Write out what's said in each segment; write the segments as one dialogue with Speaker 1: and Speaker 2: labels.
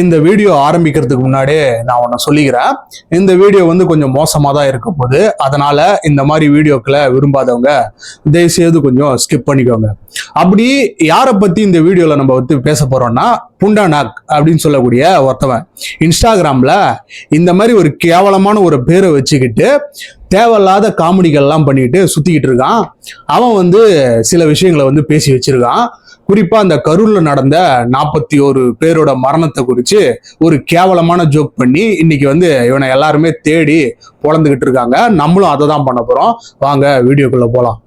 Speaker 1: இந்த வீடியோ ஆரம்பிக்கிறதுக்கு முன்னாடியே நான் ஒன்று சொல்லிக்கிறேன். இந்த வீடியோ வந்து கொஞ்சம் மோசமாக தான் இருக்க போகுது. அதனால இந்த மாதிரி வீடியோக்களை விரும்பாதவங்க தயவுசெய்து கொஞ்சம் ஸ்கிப் பண்ணிக்கோங்க. அப்படி யாரை பற்றி இந்த வீடியோவில் நம்ம வந்து பேச போறோம்னா, புண்டானாக் அப்படின்னு சொல்லக்கூடிய ஒருத்தவன் இன்ஸ்டாகிராம்ல இந்த மாதிரி ஒரு கேவலமான ஒரு பேரை வச்சுக்கிட்டு தேவையில்லாத காமெடிகள்லாம் பண்ணிட்டு சுத்திக்கிட்டு இருக்கான். அவன் வந்து சில விஷயங்களை வந்து பேசி வச்சிருக்கான். குறிப்பா அந்த கரூர்ல நடந்த 41 பேரோட மரணத்தை குறித்து ஒரு கேவலமான ஜோக் பண்ணி இன்னைக்கு வந்து இவனை எல்லாருமே தேடி பொழந்துகிட்டு இருக்காங்க. நம்மளும் அதை தான் பண்ண போறோம். வாங்க வீடியோக்குள்ள போலாம்.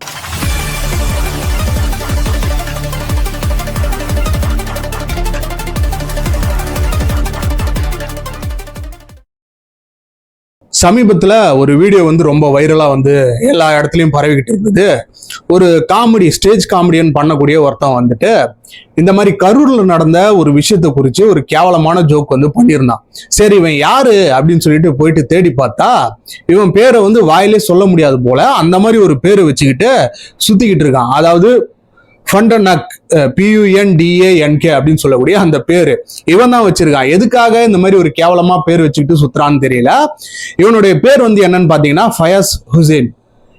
Speaker 1: சமீபத்தில் ஒரு வீடியோ வந்து ரொம்ப வைரலாக வந்து எல்லா இடத்துலையும் பரவிக்கிட்டு இருந்தது. ஒரு காமெடி ஸ்டேஜ் காமெடியன் பண்ணக்கூடிய ஒருத்தன் வந்துட்டு இந்த மாதிரி கரூரில் நடந்த ஒரு விஷயத்தை குறித்து ஒரு கேவலமான ஜோக் வந்து பண்ணியிருந்தான். சரி, இவன் யாரு அப்படின்னு சொல்லிட்டு போயிட்டு தேடி பார்த்தா இவன் பேரை வந்து வாயிலே சொல்ல முடியாது போல அந்த மாதிரி ஒரு பேரை வச்சுக்கிட்டு சுத்திக்கிட்டு இருக்கான். அதாவது ஃபண்டனாக், PUNDANK அப்படின்னு சொல்லக்கூடிய அந்த பேரு இவன் தான் வச்சிருக்கான். எதுக்காக இந்த மாதிரி ஒரு கேவலமா பேர் வச்சுக்கிட்டு சுத்துறான்னு தெரியல. இவனுடைய பேர் வந்து என்னன்னு பாத்தீங்கன்னா ஃபயாஸ் ஹுசேன்.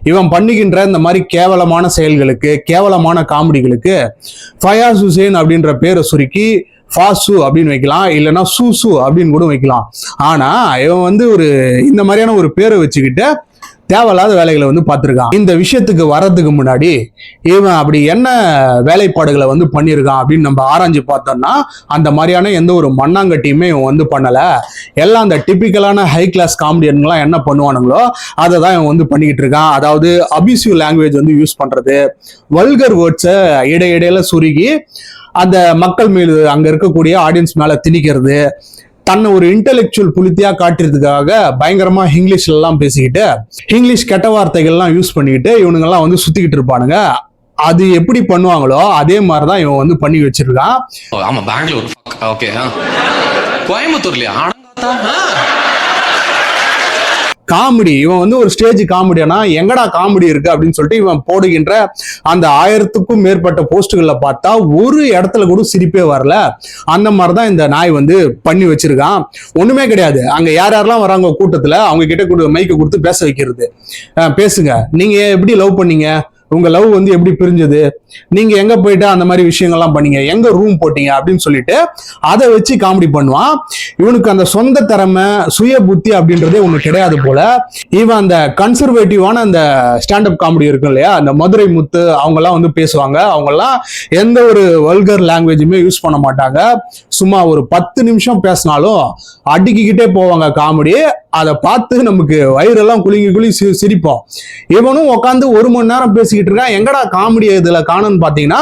Speaker 1: இவன் பண்ணிக்கின்ற இந்த மாதிரி கேவலமான செயல்களுக்கு, கேவலமான காமெடிகளுக்கு ஃபயாஸ் ஹுசேன் அப்படின்ற பேரை சுருக்கி ஃபாசு அப்படின்னு வைக்கலாம், இல்லைன்னா சூசு அப்படின்னு கூட வைக்கலாம். ஆனா இவன் வந்து இந்த மாதிரியான ஒரு பேரை வச்சுக்கிட்டு தேவையில்லாத வேலைகளை வந்து பார்த்துருக்கான். இந்த விஷயத்துக்கு வர்றதுக்கு முன்னாடி இவன் அப்படி என்ன வேலைப்பாடுகளை வந்து பண்ணியிருக்கான் அப்படின்னு நம்ம ஆராய்ஞ்சு பார்த்தோம்னா, அந்த மாதிரியான எந்த ஒரு மண்ணாங்கட்டியுமே இவன் வந்து பண்ணலை. எல்லாம் அந்த டிப்பிக்கலான ஹை கிளாஸ் காமெடியன்லாம் என்ன பண்ணுவானுங்களோ அதை தான் இவன் வந்து பண்ணிக்கிட்டு இருக்கான். அதாவது அபியூசிவ் லாங்குவேஜ் வந்து யூஸ் பண்றது, வல்கர் வேர்ட்ஸை இடையிடையில சுருகி அந்த மக்கள் மீது அங்க இருக்கக்கூடிய ஆடியன்ஸ் மேல திணிக்கிறது, தன்னை ஒரு இன்டெலெக்சுவல் புலித்தியா காட்டுறதுக்காக பயங்கரமா இங்கிலீஷ்ல எல்லாம் பேசிக்கிட்டு இங்கிலீஷ் கெட்ட வார்த்தைகள்லாம் யூஸ் பண்ணிக்கிட்டு இவனுங்கெல்லாம் வந்து சுத்திக்கிட்டு இருப்பானுங்க. அது எப்படி பண்ணுவாங்களோ அதே மாதிரிதான் இவன் வந்து பண்ணி வச்சிருக்கான்.
Speaker 2: ஆமா, பெங்களூர் ஓகே, கோயம்புத்தூர்லயா
Speaker 1: காமெடி. இவன் வந்து ஒரு ஸ்டேஜ் காமெடியானா எங்கடா காமெடி இருக்கு அப்படின்னு சொல்லிட்டு இவன் போடுகின்ற அந்த 1000க்கும் மேற்பட்ட போஸ்டுகள்ல பார்த்தா ஒரு இடத்துல கூட சிரிப்பே வரல. அந்த மாதிரிதான் இந்த நாய் வந்து பண்ணி வச்சிருக்கான். ஒண்ணுமே கிடையாது. அங்க யாரெல்லாம் வராங்க கூட்டத்துல அவங்க கிட்ட மைக்க கொடுத்து பேச வைக்கிறது. பேசுங்க, நீங்க எப்படி லவ் பண்ணீங்க, உங்க லவ் வந்து எப்படி பிரிஞ்சது, நீங்க எங்க போயிட்டு அந்த மாதிரி விஷயங்கள்லாம் பண்ணீங்க, எங்க ரூம் போட்டீங்க அப்படின்னு சொல்லிட்டு அதை வச்சு காமெடி பண்ணுவான். இவனுக்கு அந்த சொந்த திறமை, சுய புத்தி அப்படின்றதே ஒண்ணு கிடையாது போல. இவன் அந்த கன்சர்வேட்டிவான அந்த ஸ்டாண்டப் காமெடி இருக்கும் இல்லையா, அந்த மதுரை முத்து அவங்க எல்லாம் வந்து பேசுவாங்க. அவங்க எல்லாம் எந்த ஒரு வல்கர் லாங்குவேஜுமே யூஸ் பண்ண மாட்டாங்க. சும்மா ஒரு 10 நிமிஷம் பேசினாலும் அடிக்கிக்கிட்டே போவாங்க காமெடி. அதை பார்த்து நமக்கு வயிறெல்லாம் குலுங்கி சிரிப்போம். இவனும் உட்காந்து 1 மணி நேரம் பேசிக்கிட்டு இருக்கான். எங்கடா காமெடி இதுல காணும்னு பாத்தீங்கன்னா,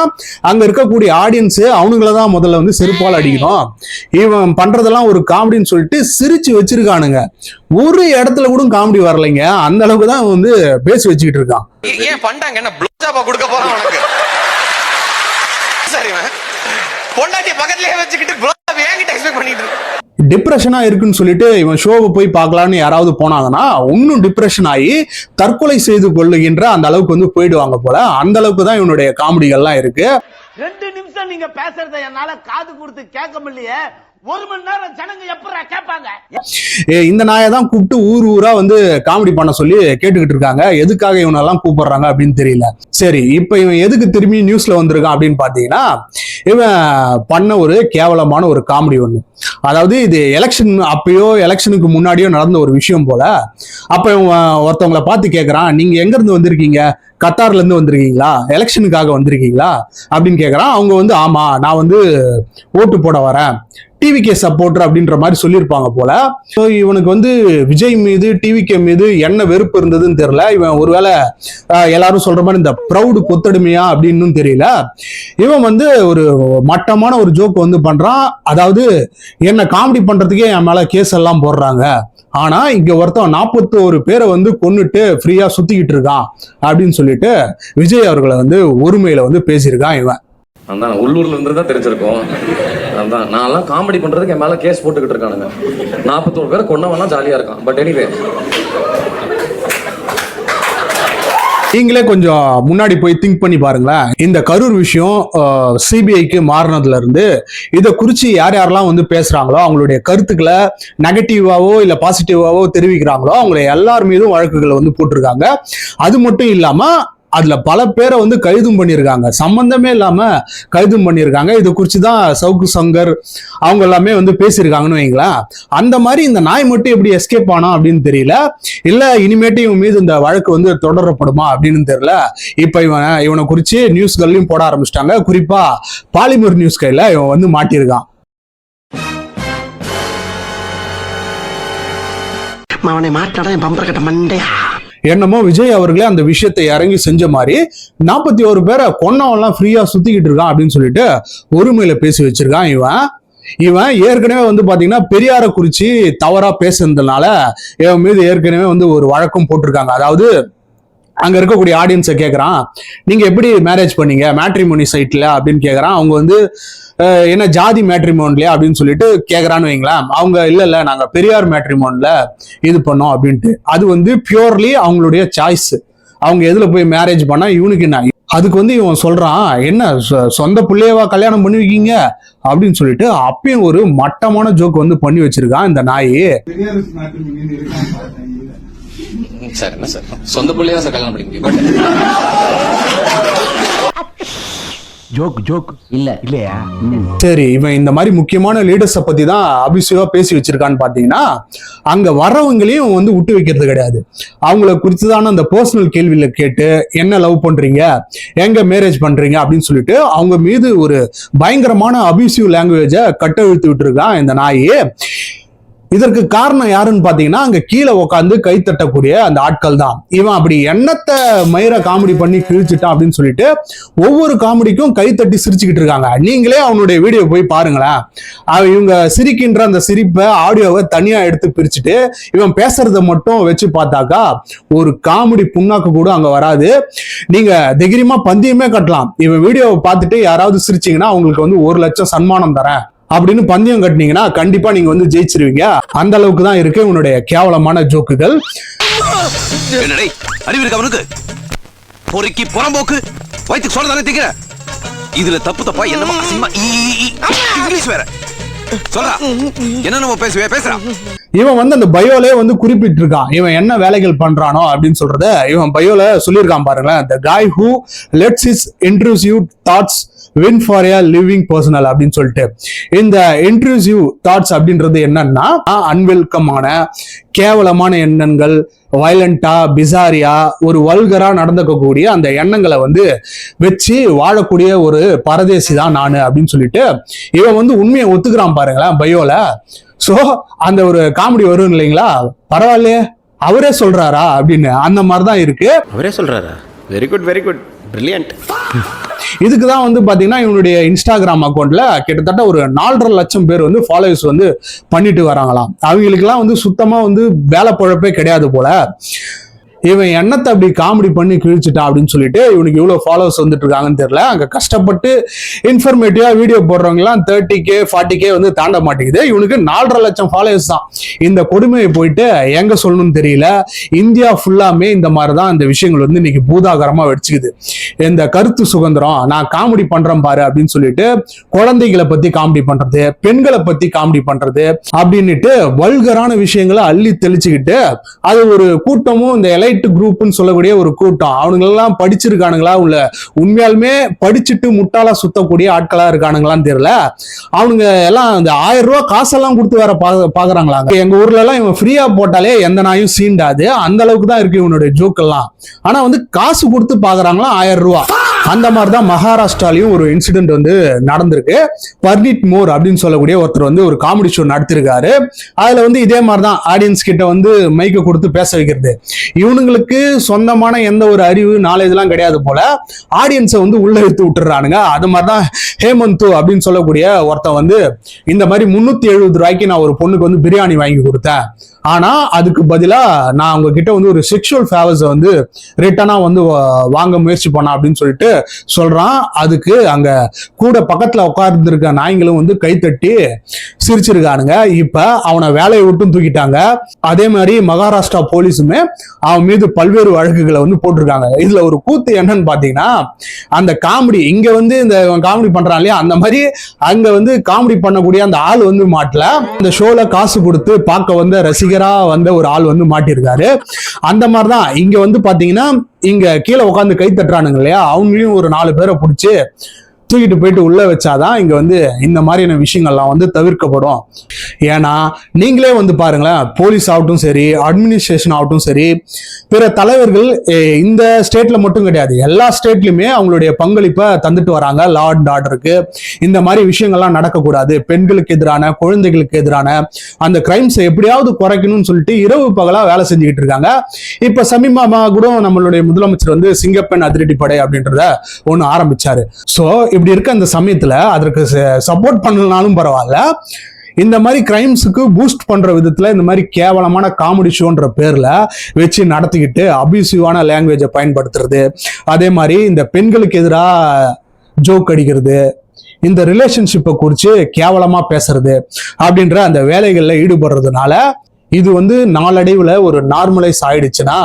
Speaker 1: அங்க இருக்கக்கூடிய ஆடியன்ஸ் அவனுங்களதான் முதல்ல வந்து செருப்பால் அடிக்கணும். இவன் பண்றதெல்லாம் ஒரு காமெடின்னு சொல்லிட்டு சிரிச்சு வச்சிருக்கானுங்க. ஒரு இடத்துல கூட காமெடி வரலைங்க. அந்த அளவுக்கு தான் வந்து பேசி வச்சுக்கிட்டு இருக்கான்.
Speaker 2: ஏன் பண்றாங்க, என்ன ப்ளோஜாபா கொடுக்க போறான் உனக்கு? சரி, பொண்டாட்டி பக்கத்துலயே வச்சுக்கிட்டு ப்ளோஜாப் ஏங்கிட்ட எக்ஸ்பெக்ட் பண்ணிட்டு இருக்க.
Speaker 1: டிப்ரெஷனா இருக்குன்னு சொல்லிட்டு இவன் ஷோவை போய் பார்க்கலான்னு யாராவது போனாங்கன்னா இன்னும் டிப்ரெஷன் ஆகி தற்கொலை செய்து கொள்ளுகின்ற அந்த அளவுக்கு வந்து போயிடுவாங்க போல. அந்த அளவுக்கு தான் இவனுடைய காமெடிகள்லாம் இருக்கு.
Speaker 3: 2 நிமிஷம் நீங்க பேசுறத என்னால காது கொடுத்து கேட்க முடியலையே, 1 மணி நேரம் ஜனங்க எப்படா கேட்பாங்க?
Speaker 1: இந்த நாயை தான் கூப்பிட்டு ஊர் ஊரா வந்து காமெடி பண்ண சொல்லி கேட்டுக்கிட்டு இருக்காங்க. எதுக்காக இவனெல்லாம் கூப்பிடுறாங்க அப்படின்னு தெரியல. சரி, இப்ப இவன் எதுக்கு திரும்பி நியூஸ்ல வந்திருக்கான் அப்படின்னு பாத்தீங்கன்னா, இவன் பண்ண ஒரு கேவலமான ஒரு காமெடி ஒண்ணு. அதாவது இது எலெக்ஷன் அப்பயோ எலெக்ஷனுக்கு முன்னாடியோ நடந்த ஒரு விஷயம் போல. அப்ப ஒருத்தவங்களை பார்த்து கேட்கறான், நீங்க எங்க இருந்து வந்திருக்கீங்க, கத்தார்ல இருந்து வந்திருக்கீங்களா, எலெக்ஷனுக்காக வந்திருக்கீங்களா அப்படின்னு கேட்கறான். அவங்க வந்து ஆமா, நான் வந்து ஓட்டு போட வரேன், டிவிகே சப்போர்ட்டர் அப்படின்ற மாதிரி சொல்லியிருப்பாங்க போல. ஸோ இவனுக்கு வந்து விஜய் மீது, டிவிகே மீது என்ன வெறுப்பு இருந்ததுன்னு தெரியல. இவன் ஒருவேளை எல்லாரும் சொல்ற மாதிரி இந்த ப்ரௌடு கொத்தடிமையா அப்படின்னு தெரியல. இவன் வந்து ஒரு மட்டமான ஒரு ஜோக் வந்து பண்றான். அதாவது என்ன காமெடி பண்றதுக்கே என் மேல கேஸ் எல்லாம் போடுறாங்க, ஆனா இங்க ஒருத்தன் 41 பேரை வந்து கொன்னுட்டு ஃப்ரீயா சுத்திக்கிட்டு இருக்கான் அப்படின்னு சொல்லிட்டு விஜய் அவர்களை வந்து ஒருமையில வந்து பேசியிருக்கான். இவன்
Speaker 4: அதான் உள்ளூர்ல இருந்து தான் தெரிஞ்சிருக்கும். அதான் நான்லாம் காமெடி பண்றதுக்கு என் மேல கேஸ் போட்டுக்கிட்டு இருக்கானுங்க. 41 பேரை கொன்னவனா ஜாலியா இருக்கான். பட் எனிவே
Speaker 1: நீங்களே கொஞ்சம் முன்னாடி போய் திங்க் பண்ணி பாருங்களேன். இந்த கரூர் விஷயம் சிபிஐக்கு மாறினதுல இருந்து இதை குறிச்சு யார் யாரெல்லாம் வந்து பேசுறாங்களோ, அவங்களுடைய கருத்துக்களை நெகட்டிவாவோ இல்ல பாசிட்டிவாவோ தெரிவிக்கிறாங்களோ அவங்களை எல்லார் மீதும் வழக்குகளை வந்து போட்டிருக்காங்க. அது மட்டும் இல்லாம அதுல பல பேரை வந்து கைதும் பண்ணியிருக்காங்க, சம்பந்தமே இல்லாம கைதும் பண்ணியிருக்காங்க. இது குறிச்சுதான் சவுக்கு சங்கர் அவங்க எல்லாமே வந்து பேசியிருக்காங்கன்னு வைங்களேன். அந்த மாதிரி இந்த நாய் மட்டும் எப்படி எஸ்கேப் ஆனா அப்படின்னு தெரியல. இல்ல இனிமேட்டு இவன் மீது இந்த வழக்கு வந்து தொடரப்படுமா அப்படின்னு தெரியல. இப்ப இவனை குறிச்சு நியூஸ்கள்லயும் போட ஆரம்பிச்சிட்டாங்க. குறிப்பா பாலிமர் நியூஸ் கையில இவன் வந்து மாட்டியிருக்கான்.
Speaker 3: அவனை மாட்டாடா என் பம்பர கட்ட மண்டையா.
Speaker 1: என்னமோ விஜய் அவர்களே அந்த விஷயத்தை இறங்கி செஞ்ச மாதிரி 41 பேரை கொன்னவெல்லாம் ஃப்ரீயா சுத்திக்கிட்டு இருக்கான் அப்படின்னு சொல்லிட்டு ஒருமையில பேசி வச்சிருக்கான். இவன் ஏற்கனவே வந்து பாத்தீங்கன்னா பெரியாரை குறிச்சு தவறா பேசுனதுனால இவன் மீது ஏற்கனவே வந்து ஒரு வழக்கம் போட்டிருக்காங்க. அதாவது அங்க இருக்கக்கூடிய ஆடியன்ஸை கேட்கறான், நீங்க எப்படி மேரேஜ் பண்ணீங்க மேட்ரிமோனி சைட்ல அப்படின்னு கேட்கறான். அவங்க வந்து என்ன ஜாதி மேட்ரிமோன்லயா அப்படின்னு சொல்லிட்டு கேட்கறான்னு வைங்களேன். அவங்க இல்ல நாங்க பெரியார் மேட்ரிமோன்ல இது பண்ணோம் அப்படின்ட்டு. அது வந்து பியூர்லி அவங்களுடைய சாய்ஸ். அவங்க எதுல போய் மேரேஜ் பண்ணா இவனுக்கு என்ன. அதுக்கு வந்து இவன் சொல்றான், என்ன சொந்த பிள்ளையவா கல்யாணம் பண்ணுவீங்க அப்படின்னு சொல்லிட்டு அப்பயும் ஒரு மட்டமான ஜோக் வந்து பண்ணி வச்சிருக்கான் இந்த நாய்.
Speaker 4: சார் என்ன சார் சொந்த பிள்ளையா சார் கல்யாணம் பண்ணிக்க
Speaker 3: ஜோக் இல்லையா?
Speaker 1: சரி, இவன் இந்த மாதிரி முக்கியமான லீடர்ஸை பத்தி தான் அபிஷேகா பேசி வச்சிருக்கான்னு பாத்தீங்கன்னா அங்க வர்றவங்களையும் வந்து விட்டு வைக்கிறது கிடையாது. அவங்கள குறித்துதான அந்த பர்சனல் கேள்வியில கேட்டு என்ன லவ் பண்றீங்க, எங்க மேரேஜ் பண்றீங்க அப்படின்னு சொல்லிட்டு அவங்க மீது ஒரு பயங்கரமான அபியூசிவ் லாங்குவேஜை கட்டவிழ்த்து விட்டுருக்கான் இந்த நாய். இதற்கு காரணம் யாருன்னு பாத்தீங்கன்னா அங்க கீழே உட்காந்து கை தட்டக்கூடிய அந்த ஆட்கள் தான். இவன் அப்படி எண்ணத்தை மயிர காமெடி பண்ணி கிழிச்சிட்டான் அப்படின்னு சொல்லிட்டு ஒவ்வொரு காமெடிக்கும் கை தட்டி சிரிச்சுக்கிட்டு இருக்காங்க. நீங்களே அவனுடைய வீடியோ போய் பாருங்களேன். இவங்க சிரிக்கின்ற அந்த சிரிப்பை ஆடியோவை தனியா எடுத்து பிரிச்சுட்டு இவன் பேசுறத மட்டும் வச்சு பார்த்தாக்கா ஒரு காமெடி புண்ணாக்கு கூட அங்க வராது. நீங்க தைரியமா பந்தயமே கட்டலாம். இவன் வீடியோவை பார்த்துட்டு யாராவது சிரிச்சீங்கன்னா அவங்களுக்கு வந்து 1 லட்சம் சன்மானம் தரேன் அப்படின்னு பந்தயம் கட்டினீங்கன்னா கண்டிப்பா நீங்க வந்து ஜெயிச்சிருவீங்க. அந்த அளவுக்கு தான் இருக்கு உன்னுடைய கேவலமான ஜோக்குகள்.
Speaker 2: அறிவு இருக்கு அவனுக்கு, பொறுக்கி புறம்போக்கு வயிற்றுக்கு சொல்றதானே திக்கிற. இதுல தப்பா என்னமா இங்கிலீஷ் வேற சொல்றா, என்ன நம்ம பேசுறான்.
Speaker 1: இவன் வந்து அந்த பயோலே வந்து குறிப்பிட்டு இருக்கான் இவன் என்ன வேலைகள் பண்றானோ அப்படின்னு சொல்றத. இவன் பயோல சொல்லியிருக்கான் பாருங்களேன், the guy who lets his intrusive thoughts win for a living personal அப்படின்னு சொல்லிட்டு. இந்த இன்ட்ரூசிவ் தாட்ஸ் அப்படின்றது என்னன்னா அன்வெல்கமான கேவலமான எண்ணங்கள், வயலண்டா பிசாரியா ஒரு வல்கரா நடந்துக்கக்கூடிய அந்த எண்ணங்களை வந்து வச்சு வாழக்கூடிய ஒரு பரதேசி தான் நானு அப்படின்னு சொல்லிட்டு இவன் வந்து உண்மையை ஒத்துக்கிறான் பாருங்களேன் பயோல. சோ அந்த ஒரு காமெடி வரும் இல்லைங்களா, பரவாயில்லையே அவரே சொல்றாரா அப்படின்னு அந்த மாதிரிதான் இருக்கு.
Speaker 5: அவரே சொல்றாரா? Very good brilliant.
Speaker 1: இதுக்குதான் வந்து பாத்தீங்கன்னா இவனுடைய இன்ஸ்டாகிராம் அக்கௌண்ட்ல கிட்டத்தட்ட ஒரு 4.5 லட்சம் பேர் வந்து ஃபாலோவர்ஸ் வந்து பண்ணிட்டு வராங்களாம். அவங்களுக்கு எல்லாம் வந்து சுத்தமா வந்து வேலை பொழப்பே கிடையாது போல. இவன் எண்ணத்தை அப்படி காமெடி பண்ணி கிழிச்சிட்டான் அப்படின்னு சொல்லிட்டு இவனுக்கு இவ்வளவு ஃபாலோவர்ஸ் வந்துட்டு இருக்காங்கன்னு தெரியல. அங்க கஷ்டப்பட்டு இன்ஃபர்மேட்டிவா வீடியோ போடுறவங்க எல்லாம் 30K 40K வந்து தாண்ட மாட்டேங்குது. இவனுக்கு 4.5 லட்சம் ஃபாலோவர்ஸ் தான். இந்த கொடுமையை போயிட்டு எங்க சொல்லணும்னு தெரியல. இந்தியா ஃபுல்லாமே இந்த மாதிரிதான் இந்த விஷயங்கள் வந்து இன்னைக்கு பூதாகரமா வெடிச்சுக்குது. இந்த கருத்து சுதந்திரம் நான் காமெடி பண்றேன் பாரு அப்படின்னு சொல்லிட்டு குழந்தைகளை பத்தி காமெடி பண்றது, பெண்களை பத்தி காமெடி பண்றது அப்படின்னுட்டு வல்கரான விஷயங்களை அள்ளி தெளிச்சுக்கிட்டு அது ஒரு கூட்டமும் இந்த குரூப்னு சொல்லக்கூடிய ஒரு கூட்டம். அவனுங்க எல்லாம் படிச்சிருக்கானுங்களா உள்ள உண்மையாலுமே படிச்சுட்டு முட்டாளா சுத்தக்கூடிய ஆட்களா இருக்கானுங்களான்னு தெரியல. அவனுங்க எல்லாம் இந்த 1000 ரூபாய் காசெல்லாம் கொடுத்து வேற பாக்குறாங்களா. எங்க ஊர்ல எல்லாம் இவன் ஃப்ரீயா போட்டாலே எந்த நாயும் சீண்டாது, அந்த அளவுக்கு தான் இருக்கு இவனுடைய ஜோக் எல்லாம். ஆனா வந்து காசு கொடுத்து பாக்குறாங்களா 1000 ரூபாய். அந்த மாதிரிதான் மகாராஷ்டிராலையும் ஒரு இன்சிடென்ட் வந்து நடந்திருக்கு. பர்னிட் மோர் அப்படின்னு சொல்லக்கூடிய ஒருத்தர் வந்து ஒரு காமெடி ஷோ நடத்திருக்காரு. அதுல வந்து இதே மாதிரிதான் ஆடியன்ஸ் கிட்ட வந்து மைக்க கொடுத்து பேச வைக்கிறது. இவனுங்களுக்கு சொந்தமான எந்த ஒரு அறிவு நாலேஜ் எல்லாம் கிடையாது போல. ஆடியன்ஸை வந்து உள்ள எடுத்து விட்டுறானுங்க. அது மாதிரிதான் ஹேமந்து அப்படின்னு சொல்லக்கூடிய ஒருத்தன் வந்து இந்த மாதிரி 370 ரூபாய்க்கு நான் ஒரு பொண்ணுக்கு வந்து பிரியாணி வாங்கி கொடுத்தேன் ஆனா அதுக்கு பதிலா நான் அவங்க கிட்ட வந்து ஒரு செக்ஷுவல் ஃபேவர்ஸ் வந்து ரிட்டனா வந்து வாங்க முயற்சி பண்ணா அப்படின்னு சொல்லிட்டு சொல்றான். அதுக்கு அங்க கூட பக்கத்துல உட்கார்ந்து இருக்க நாய்களும் வந்து கைத்தட்டி சிரிச்சிருக்கானுங்க. இப்ப அவனை வேலையை விட்டும் தூக்கிட்டாங்க. அதே மாதிரி மகாராஷ்டிரா போலீஸுமே அவன் மீது பல்வேறு வழக்குகளை வந்து போட்டிருக்காங்க. இதுல ஒரு கூத்து என்னன்னு பாத்தீங்கன்னா, அந்த காமெடி இங்க வந்து இந்த காமெடி பண்றான் இல்லையா, அந்த மாதிரி அங்க வந்து காமெடி பண்ணக்கூடிய அந்த ஆள் வந்து மாட்டல. இந்த ஷோல காசு கொடுத்து பார்க்க வந்த ரசிகரா வந்த ஒரு ஆள் வந்து மாட்டிருக்காரு. அந்த மாதிரிதான் இங்க வந்து பாத்தீங்கன்னா, இங்க கீழே உட்காந்து கை தட்டுறானுங்க இல்லையா, அவங்களையும் ஒரு 4 பேரை பிடிச்சி தூக்கிட்டு போயிட்டு உள்ள வச்சாதான் இங்க வந்து இந்த மாதிரியான விஷயங்கள்லாம் வந்து தவிர்க்கப்படும். ஏன்னா நீங்களே வந்து பாருங்களேன், போலீஸ் ஆகட்டும் சரி, அட்மினிஸ்ட்ரேஷன் ஆகட்டும் சரி, பிற தலைவர்கள் இந்த ஸ்டேட்ல மட்டும் கிடையாது, எல்லா ஸ்டேட்லயுமே அவங்களுடைய பங்களிப்பை தந்துட்டு வராங்க லா அண்ட் ஆர்டருக்கு. இந்த மாதிரி விஷயங்கள்லாம் நடக்கக்கூடாது, பெண்களுக்கு எதிரான, குழந்தைகளுக்கு எதிரான அந்த கிரைம்ஸை எப்படியாவது குறைக்கணும்னு சொல்லிட்டு இரவு பகலா வேலை செஞ்சுக்கிட்டு இருக்காங்க. இப்ப சமீபமா கூட நம்மளுடைய முதலமைச்சர் வந்து சிங்கப்பெண் அதிரடி படை அப்படின்றத ஒண்ணு ஆரம்பிச்சாரு. சோ இப்படி இருக்க அந்த சமயத்துல அதற்கு சப்போர்ட் பண்ணலனாலும் பரவாயில்ல, இந்த மாதிரி கிரைம்ஸுக்கு பூஸ்ட் பண்ற விதத்துல இந்த மாதிரி கேவலமான காமெடி ஷோன்ற பேர்ல வச்சு நடத்திக்கிட்டு அபியூசிவான லாங்குவேஜை பயன்படுத்துறது, அதே மாதிரி இந்த பெண்களுக்கு எதிராக ஜோக் அடிக்கிறது, இந்த ரிலேஷன்ஷிப்பை குறித்து கேவலமா பேசுறது அப்படின்ற அந்த வேலைகள்ல ஈடுபடுறதுனால இது வந்து நாளடைவுல ஒரு நார்மலைஸ் ஆயிடுச்சுன்னா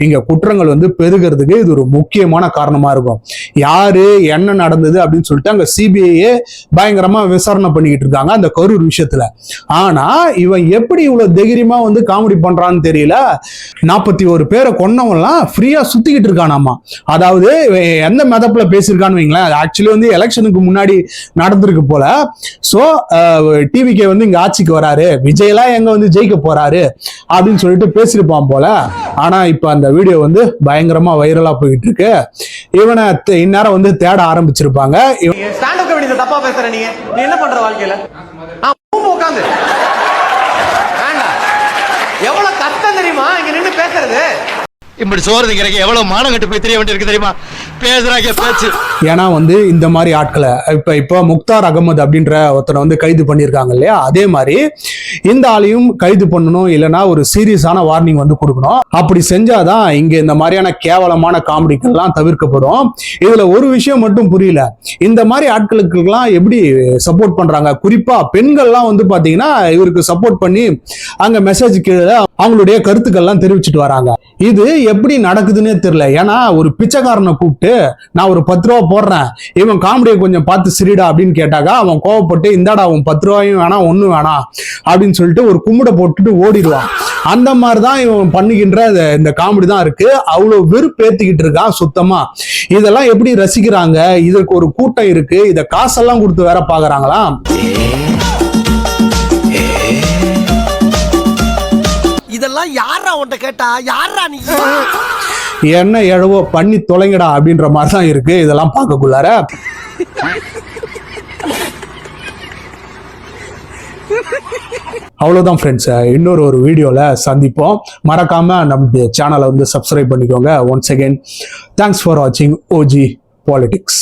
Speaker 1: இங்க குற்றங்கள் வந்து பெருகிறதுக்கு இது ஒரு முக்கியமான காரணமா இருக்கும். யாரு என்ன நடந்தது அப்படின்னு சொல்லிட்டு அங்க சிபிஐயே பயங்கரமா விசாரணை பண்ணிக்கிட்டு இருக்காங்க அந்த கரூர் விஷயத்துல. ஆனா இவன் எப்படி இவ்வளவு தைரியமா வந்து காமெடி பண்றான்னு தெரியல. 41 பேரை கொன்னவன்லாம் ஃப்ரீயா சுத்திக்கிட்டு இருக்கானாமா. அதாவது எந்த மெதப்புல பேசியிருக்கான்னு வைங்களேன், ஆக்சுவலி வந்து எலெக்ஷனுக்கு முன்னாடி நடந்திருக்கு போல. சோ டிவிகே வந்து இங்க ஆட்சிக்கு வராரு, விஜய்லாம் எங்க வந்து ஜெயிக்க போறாரு அப்படின்னு சொல்லிட்டு பேசிருப்பான் போல. ஆனா இப்ப அந்த வீடியோ வந்து பயங்கரமா வைரலா போயிட்டு இருக்கு. இவனை இந்நேரம் வந்து தேட ஆரம்பிச்சிருப்பாங்க.
Speaker 6: ஸ்டாண்ட் அப் தப்பா பேசுற நீ என்ன பண்ற வாழ்க்கையில உட்காந்து எவ்வளவு கஷ்டம் தெரியுமா இங்க நின்று பேசுறது?
Speaker 7: இப்படி சோறு திங்கிறக்கு எவ்வளவு மானம் கட்டு போய் தெரிய வேண்டியிருக்கு தெரியுமா பேசுறாங்க பேச்சு.
Speaker 1: ஏன்னா வந்து இந்த மாதிரி ஆட்களை இப்ப முக்தார் அகமது அப்படின்ற ஒருத்தனை வந்து கைது பண்ணியிருக்காங்க இல்லையா, அதே மாதிரி இந்த ஆளையும் கைது பண்ணணும், இல்லைன்னா ஒரு சீரியஸான வார்னிங் வந்து கொடுக்கணும். அப்படி செஞ்சாதான் இங்க இந்த மாதிரியான கேவலமான காமெடிகள்லாம் தவிர்க்கப்படும். இதுல ஒரு விஷயம் மட்டும் புரியல, இந்த மாதிரி ஆட்களுக்கெல்லாம் எப்படி சப்போர்ட் பண்றாங்க, குறிப்பா பெண்கள்லாம் வந்து பாத்தீங்கன்னா இவருக்கு சப்போர்ட் பண்ணி அங்க மெசேஜ் கீழே அவங்களுடைய கருத்துக்கள்லாம் தெரிவிச்சுட்டு வராங்க. இது எப்படி நடக்குதுன்னே தெரியல. ஏன்னா ஒரு பிச்சைக்காரனை கூப்பிட்டு நான் ஒரு 10 ரூபா போடுறேன், இவன் காமெடியை கொஞ்சம் பார்த்து சிரிடா அப்படின்னு கேட்டாக்கா அவன் கோவப்பட்டு இந்தாடா அவன் 10 ரூபாயும் வேணாம் ஒன்னும் வேணாம் அப்படின்னு சொல்லிட்டு ஒரு கும்பிட போட்டுட்டு ஓடிடுவான். அந்த மாதிரிதான் இவன் பண்ணுகின்ற இந்த காமெடி தான் இருக்கு. அவ்வளவு வெறுப்பேத்திக்கிட்டு இருக்கான் சுத்தமா. இதெல்லாம் எப்படி ரசிக்கிறாங்க? இதற்கு ஒரு கூட்டம் இருக்கு, இத காசெல்லாம் கொடுத்து வேற பாக்குறாங்களா?
Speaker 6: இதெல்லாம் யாரா உன்கிட்ட கேட்டா யாரா நீ
Speaker 1: என்ன எழவோ பண்ணி தொலைங்கடா அப்படின்ற மாதிரி தான் இருக்கு இதெல்லாம் பார்க்கக்குள்ளார. அவ்வளவுதான் ஃப்ரெண்ட்ஸ், இன்னொரு ஒரு வீடியோல சந்திப்போம். மறக்காம நம்ம சேனலை வந்து சப்ஸ்கிரைப் பண்ணிக்கோங்க. ஒன்ஸ் அகைன் தேங்க்ஸ் ஃபார் வாட்சிங் OG Politics.